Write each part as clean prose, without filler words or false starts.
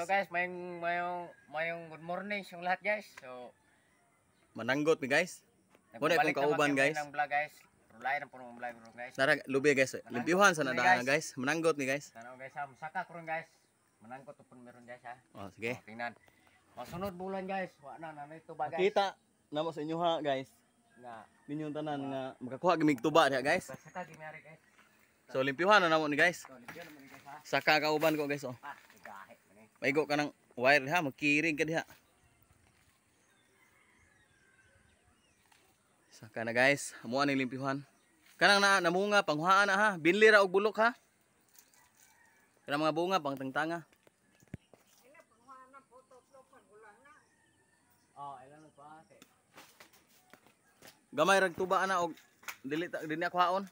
So guys, mayong good morning yung lahat guys. So mananggot mi guys. Muna akong kauban guys. Rulay na puno vlog bro guys. Nara lubi guys. Limpiuhan sa nadaan guys. Mananggot mi guys. Tanaw guys ha, musaka ko ron guys. Mananggot upon meron guys ha. Oh, sige. Tingnan. Masunod bulan guys. Wa na ito ba guys. Kita namo sa inyo ha guys. Nga Ninyong tanan nga makakuha gamig tuba diha guys. saka gimari guys. So limpiuhan na namo ni guys. So limpyo naman guys ha. Saka kauban ko guys oh. Gahe man. Maigo ka ng wire ha, magkiring ka diha. Saka na guys, amuan ni limpiuhan. Kanang namunga panghuhaan na ha, binli ra og bulok ha. Kanang mga bunga pang tangtanga. Oh, ilan pa ate. Gamay rag tuba na og dili ako haon.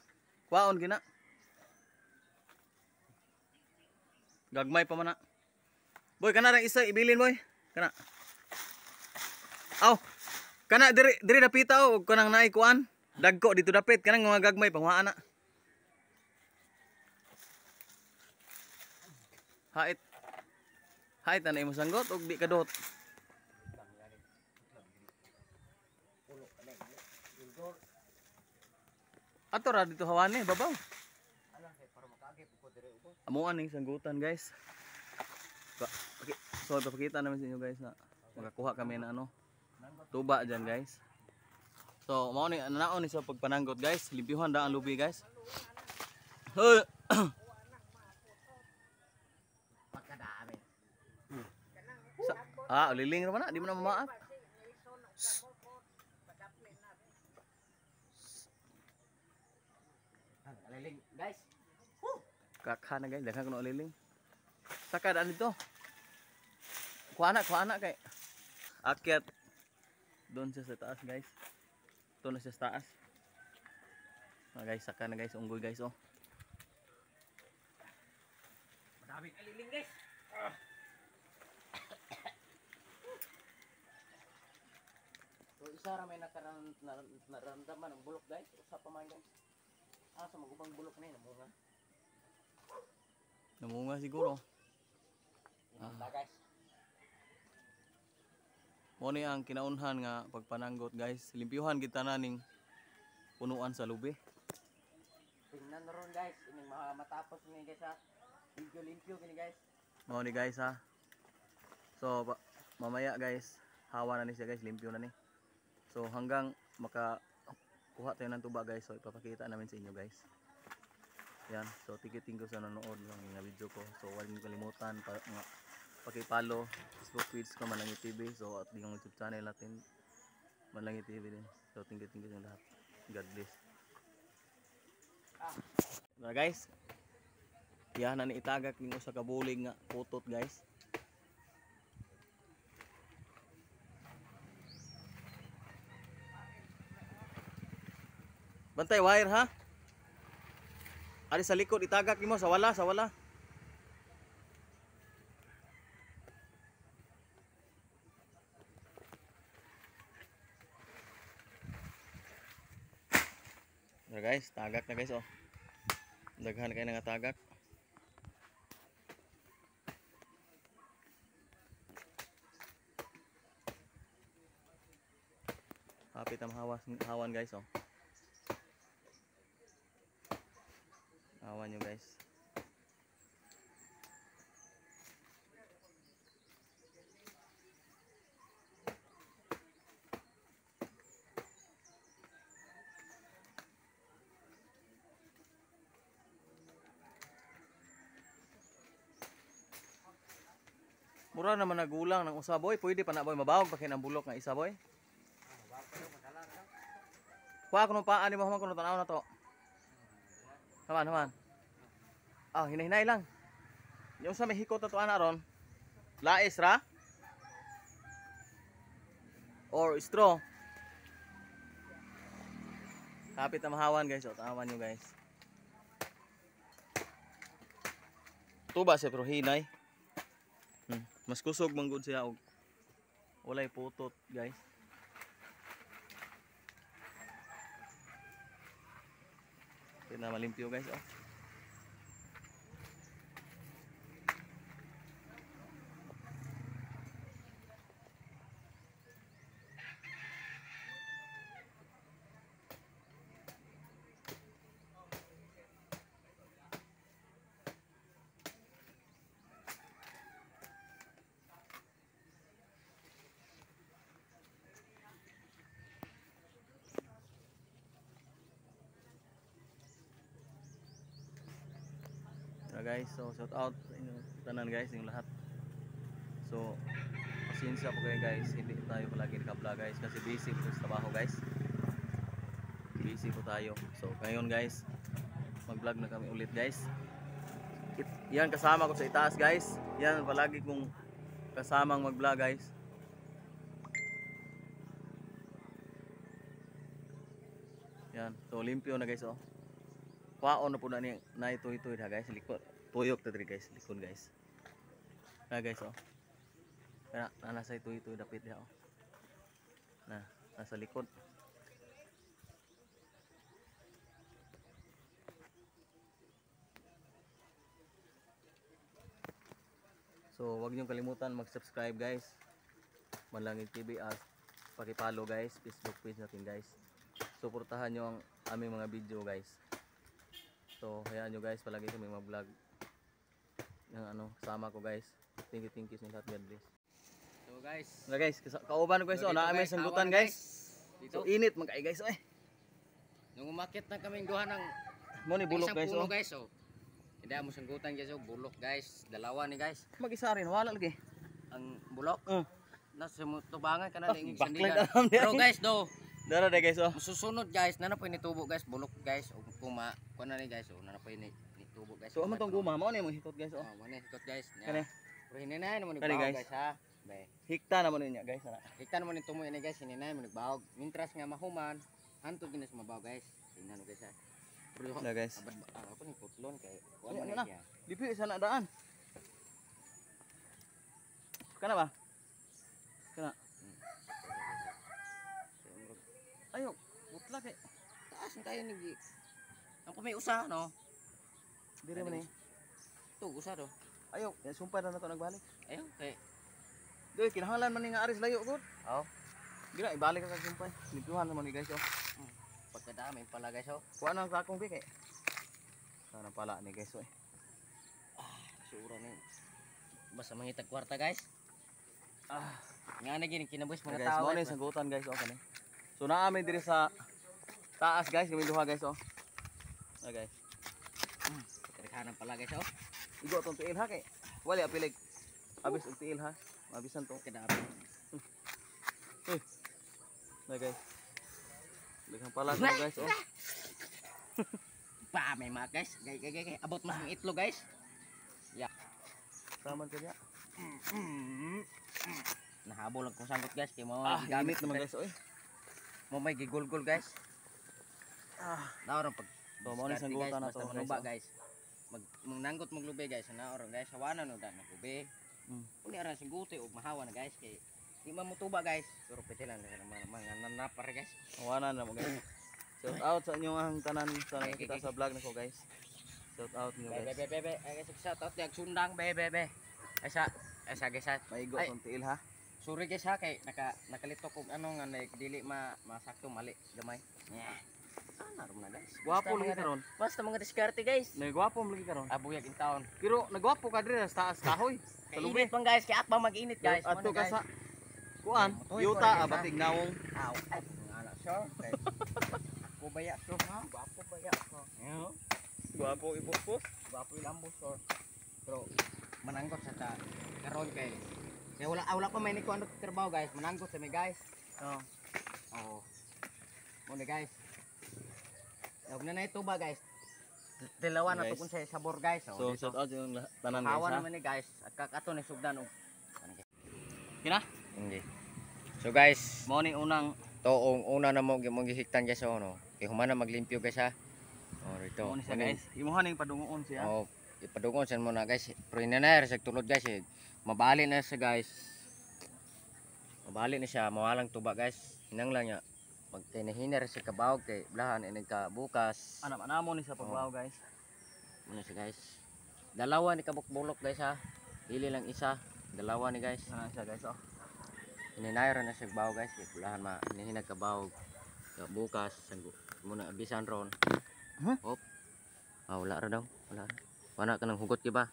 Kuhaon gina. Gagmay pa man na. Boy, kana ra isa ibilin boy. Kana. Aw. Kana diri dapita og kanang naay kuan. Dagko dito dapit kanang mga gagmay panghuhaan na. Hait. Hait na imo sanggot og di kadot. Ato ra dito hawan ni babaw. Amuan ning sanggutan guys. Okay. So papakita namin sa inyo guys na makakuha kami na ano tuba dyan guys. So mao ni naon ni sa pagpananggot guys. Limpiuhan da ang lubi guys. Pagkadami. Liling ra man na, di mo na mamaat. Aliling guys. Kakha na guys, daghan ko na liling. Saka daan dito. Kuha na kay akyat doon siya sa taas guys. Ito na siya sa taas. Guys, saka na guys, unggoy guys oh. Madaming aliling guys. So isa ra may nararamdaman ng bulok guys. Usa pa man guys. Sa magubang bulok na yun, namunga. Namunga siguro. Guys. Mo ni ang kinaunhan nga pagpananggot guys. Limpiuhan kita na ning punuan sa lubi. Tingnan ron guys, ining matapos ni guys ha. Limpyo gini guys. Mo ni guys ha. So mamaya guys, hawa na ni siya guys, limpyo na ni. So hanggang makakuha tayo ng tuba guys, so ipapakita namin sa inyo guys. Yan, so thank you sa nanonood ng video ko. So huwag niyo kalimutan paki-follow Facebook page ko Manlangi TV. So at yung YouTube channel natin Manlangi TV din. So thank you sa lahat. God bless. Na guys. Yan na ni itagak ning usa ka bulig nga putot guys. Bantay wire ha. Ali sa likod itagak nimo sa wala. So guys, tagak na guys oh. Daghan kayo nga tagak. Hapit ang hawan guys oh. Hawan nyo guys. Mura naman nagulang ng usa boy. Pwede pa na boy mabawag pa ng bulok ng isa boy. Kuha ko nung paan ni mo ko nung tanaw na to. Haman. Hinay-hinay lang. Yung sa Mexico tatuan na ron. Lais ra? Or straw. Kapit na mahawan guys. O, tawan nyo guys. Tuba siya pero hinay. Mas kusog manggod siya. Walay putot guys. Na malimpyo guys oh. guys, so shout out sa inyo tanan guys, yung lahat. So pasensya po kayo guys, hindi tayo palagi naka-vlog guys kasi busy po sa trabaho guys. Busy po tayo. So ngayon guys, mag-vlog na kami ulit guys. Yan kasama ko sa itaas guys. Yan palagi kong kasamang mag-vlog guys. Yan, so limpyo na guys oh. Kwaon na po na ni na ito na guys, likod. Tuyok ta diri guys, likod guys. Na guys oh. Kaya nasa ito dapit diha oh. Na, nasa likod. So wag niyo kalimutan mag-subscribe guys. Manlangit TV at paki-follow guys, Facebook page natin guys. Suportahan niyo ang aming mga video guys. So hayaan niyo guys, palagi kami mag-vlog ng kasama ko guys. Thank you sa lahat, God bless. So guys, kauban ko guys, na aming sanggutan guys. Dito. So init man kay guys, oy. Nung umakyat na kaming duha ng Mo ni bulok isang guys puno oh. guys oh. Hindi mo sanggutan guys oh, bulok guys. Dalawa ni guys. Mag-isa rin, wala lagi. Ang bulok. Nasa tubangan ka na ning backlight sandigan. alam niya. Pero guys do, Dara day guys oh. susunod guys, nanapoy ni tubo guys, bulok guys. O kuma, kuan na ni guys oh, nanapoy ni tubo guys. So amo tong guma, mao ni mo hitot guys oh. Oh, mani hikot guys. Kani. Pero hininay naman ni Kani, bawog guys. guys ha. Be. Hikta na mo niya guys ana. Hikta naman ni tumoy ni guys, hininay mo nagbawog. Mintras nga mahuman, hantud ginas mabawog guys. Tingnan mo guys ha. Pero Na guys. ako ni kutlon kay kuan Ano man na? siya. Dipi sana daan. Kana ba? Kana. Ayo, utla kay. Taas na tayo ni. Ang may usa no. Dire man ni. Tu usa do. Ayo, sumpay na nato nagbalik. Ayo kay. Doy kinahanglan man ni nga aris layo gud. Oh, Gira ibalik ka sa sumpay. Lipuhan naman ni guys oh. pagkadami pala guys oh. Kuha nang sakong bi kay. Sana pala ni guys oh. Sura ni. Basta mangitag kwarta guys. Nga na gini kinabuhis mga Guys, tao. mo ni sagutan guys oh kani. So naa mi diri sa taas guys, kami duha guys oh. Na guys. Pagkadhanan pala guys oh. Igo tong tiil ha kay. Wali apilig. Abis og tiil ha. Mabisan to. Kadami. Na guys. Daghang pala to guys oh. Pa may mga guys. Gay. Abot mas ng itlog guys. Saman ka niya. Nahabol lang kung sanggot guys kay mo Gamit naman guys oy. Mo may gigulgul guys. Naoron pag So mo ni sanggutan na to basta manuba guys. Mananggot maglubay guys. Naoron guys. Hawanan no dan maglubay. Uni ara singguti og mahawa na guys kay di man mutuba guys. Pero pwede lang mga nanapar guys. Awanan na mo guys. Shout out sa inyo ang tanan sa nakita sa vlog nako guys. Shout out niyo guys. Bebe. Ay guys shout out diag sundang bebe. Asa guys ha. Maigo Ay. tong tiil ha. Sorry guys ha kay nakalito kog ano nga dili masakto mali gamay. Ana ron na guys. Gwapo lagi karon. Basta mga diskarte guys. Nagwapo lagi karon. Abuyag in town. Pero nagwapo ka diri sa taas kahoy. Sa Kay lubi. init man guys, kay at ba mag-init guys. Ato Muna, ka guys. sa kuan, Tuloy ko yuta rin, batig nawong. Aw, ana sure. Ko baya sure ha. Bapo baya sure. Gwapo ipupos. Bapo ilambo sure. Pero mananggot sa ta karon kay wala pa may ni ko ano trabaho guys. Mananggot sa mi guys. Oh. Oo. Muna guys. Huwag na ito ba guys. Dalawa na Guys. to kung sa sabor guys. So shout out yung tanan guys Hawa ha. naman ni guys. At kakato ni sugdan og. Kina? Hindi. So guys, Mo ni unang to una na mo gihiktan guys no. Kay humana maglimpyo guys ha. Oh dito. mo ni siya guys. Imuhan ning padungoon siya. Oh, ipadungon sa mo na guys. Pero inanayer sa tulod guys. Mabali na siya guys. Mabali na siya, mawalang tuba guys. Hinanglan niya. Magtinahiner sa kabawag kay blahan inig ka bukas. Ana manamo ni sa pagbaw guys. Muna siya guys. Dalawa ni kabukbulok guys ha. Dili lang isa. Dalawa ni guys. Ana siya guys oh. Ininayro na siya baw guys. Kay blahan hinihinag kabawag. Bukas muna abisan ron. Huh? Hop. Wala ra daw. Wala ra. Wala ka nang hugot kiba.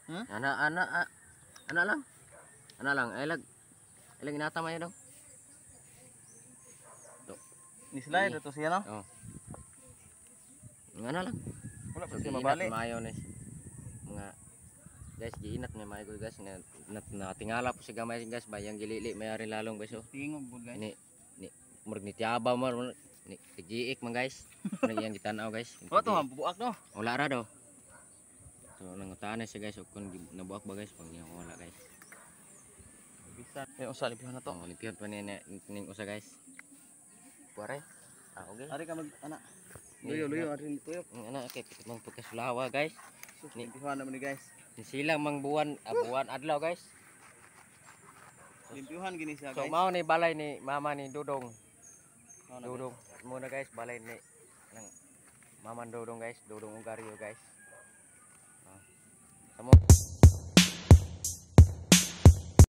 Huh? Ana lang. Ana lang. Ay lag inatamay daw. Ni slide to siya no. Ano lang. Wala pa siya mabali. Mayo ni mga Guys, giinat ni mga guys na tingala po si gamay guys bayang gilili mayari lalong guys oh. Tingog bud guys. Ni murag ni tiaba mo ni tigiik man guys. Ano yang gitanaw guys? Wa to buak no. Wala ra daw. So nangutaan siya guys ug kun nabuak ba guys pag wala guys. Bisa. Ay usa lipihan na to. Oh, lipihan pa ni ning usa guys. Kuare. Ah, okay. Ari ka mag ana. Luyo ari tuyok. Ang ana kay pitit mang tukas lawa guys. Lipihan naman ni guys. Ni sila mang buwan adlaw guys. Limpyuhan gini siya So guys. mao ni balay ni mama ni Dudong. Mao na, Dudong muna guys balay ni ng mama Dudong guys, Dudong Ugario guys. Samo